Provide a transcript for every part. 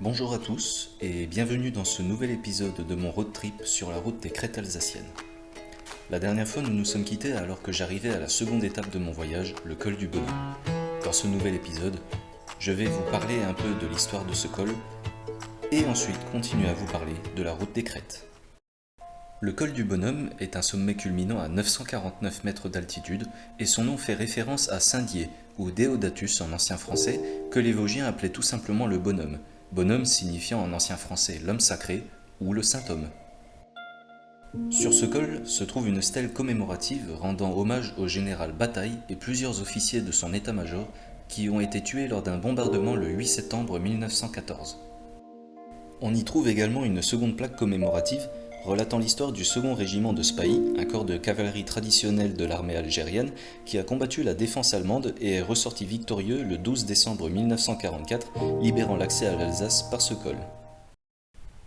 Bonjour à tous et bienvenue dans ce nouvel épisode de mon road trip sur la route des crêtes alsaciennes. La dernière fois nous nous sommes quittés alors que j'arrivais à la seconde étape de mon voyage, le col du Bonhomme. Dans ce nouvel épisode, je vais vous parler un peu de l'histoire de ce col et ensuite continuer à vous parler de la route des crêtes. Le col du Bonhomme est un sommet culminant à 949 mètres d'altitude et son nom fait référence à Saint-Dié ou Déodatus en ancien français que les Vosgiens appelaient tout simplement le Bonhomme. Bonhomme signifiant en ancien français l'homme sacré ou le saint homme. Sur ce col se trouve une stèle commémorative rendant hommage au général Bataille et plusieurs officiers de son état-major qui ont été tués lors d'un bombardement le 8 septembre 1914. On y trouve également une seconde plaque commémorative relatant l'histoire du 2e régiment de Spahis, un corps de cavalerie traditionnel de l'armée algérienne qui a combattu la défense allemande et est ressorti victorieux le 12 décembre 1944, libérant l'accès à l'Alsace par ce col.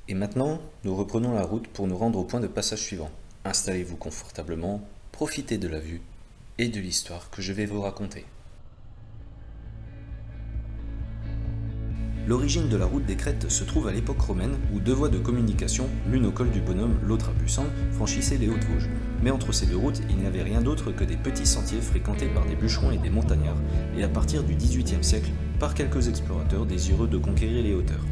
Et maintenant, nous reprenons la route pour nous rendre au point de passage suivant. Installez-vous confortablement, profitez de la vue et de l'histoire que je vais vous raconter. L'origine de la route des crêtes se trouve à l'époque romaine où deux voies de communication, l'une au col du Bonhomme, l'autre à Busan, franchissaient les Hautes-Vosges. Mais entre ces deux routes, il n'y avait rien d'autre que des petits sentiers fréquentés par des bûcherons et des montagnards, et à partir du XVIIIe siècle, par quelques explorateurs désireux de conquérir les hauteurs.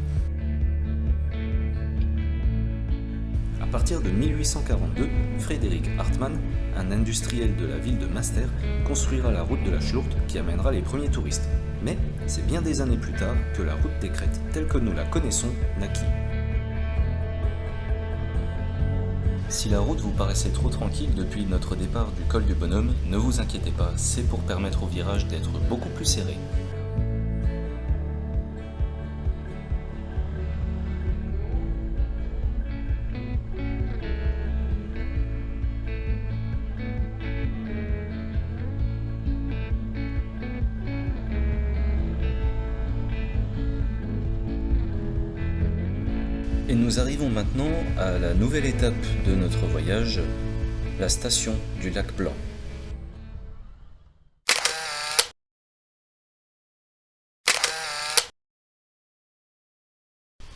À partir de 1842, Frédéric Hartmann, un industriel de la ville de Münster, construira la route de la Schlurte qui amènera les premiers touristes. Mais c'est bien des années plus tard que la route des crêtes telle que nous la connaissons naquit. Si la route vous paraissait trop tranquille depuis notre départ du col du Bonhomme, ne vous inquiétez pas, c'est pour permettre au virage d'être beaucoup plus serré. Et nous arrivons maintenant à la nouvelle étape de notre voyage, la station du lac Blanc.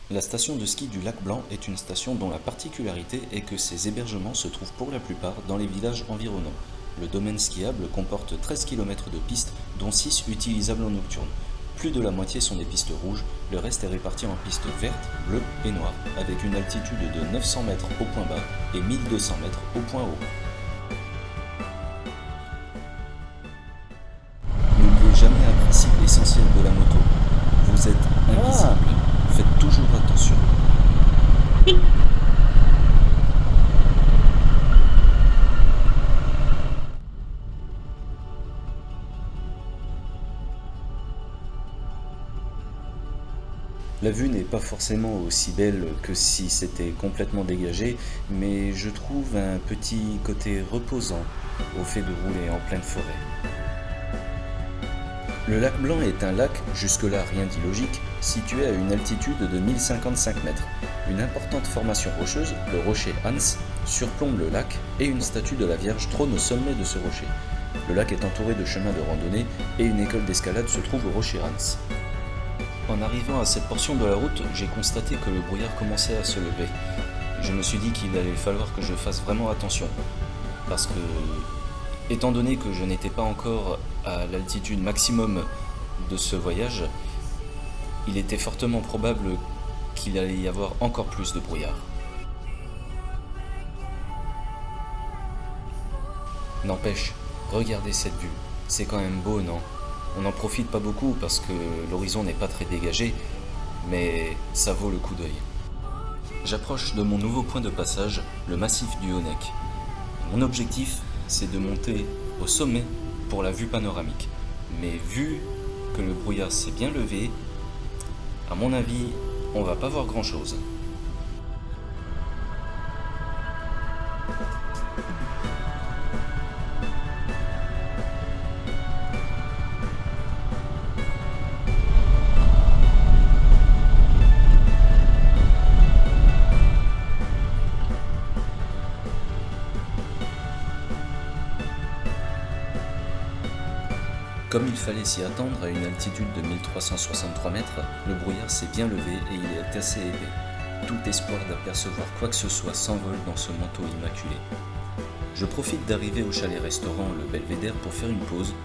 La station de ski du lac Blanc est une station dont la particularité est que ses hébergements se trouvent pour la plupart dans les villages environnants. Le domaine skiable comporte 13 km de pistes, dont 6 utilisables en nocturne. Plus de la moitié sont des pistes rouges, le reste est réparti en pistes vertes, bleues et noires, avec une altitude de 900 mètres au point bas et 1200 mètres au point haut. N'oubliez jamais un principe essentiel de la moto. Vous êtes invisible. Faites toujours attention. La vue n'est pas forcément aussi belle que si c'était complètement dégagé, mais je trouve un petit côté reposant au fait de rouler en pleine forêt. Le lac Blanc est un lac, jusque-là rien d'illogique, situé à une altitude de 1055 mètres. Une importante formation rocheuse, le rocher Hans, surplombe le lac et une statue de la Vierge trône au sommet de ce rocher. Le lac est entouré de chemins de randonnée et une école d'escalade se trouve au rocher Hans. En arrivant à cette portion de la route, j'ai constaté que le brouillard commençait à se lever. Je me suis dit qu'il allait falloir que je fasse vraiment attention, parce que, étant donné que je n'étais pas encore à l'altitude maximum de ce voyage, il était fortement probable qu'il allait y avoir encore plus de brouillard. N'empêche, regardez cette vue, c'est quand même beau, non ? On n'en profite pas beaucoup parce que l'horizon n'est pas très dégagé, mais ça vaut le coup d'œil. J'approche de mon nouveau point de passage, le massif du Honeck. Mon objectif, c'est de monter au sommet pour la vue panoramique. Mais vu que le brouillard s'est bien levé, à mon avis, on va pas voir grand-chose. Comme il fallait s'y attendre, à une altitude de 1363 mètres, le brouillard s'est bien levé et il est assez épais. Tout espoir d'apercevoir quoi que ce soit s'envole dans ce manteau immaculé. Je profite d'arriver au chalet-restaurant Le Belvédère pour faire une pause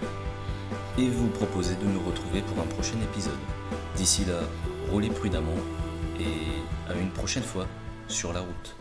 et vous proposer de nous retrouver pour un prochain épisode. D'ici là, roulez prudemment et à une prochaine fois sur la route.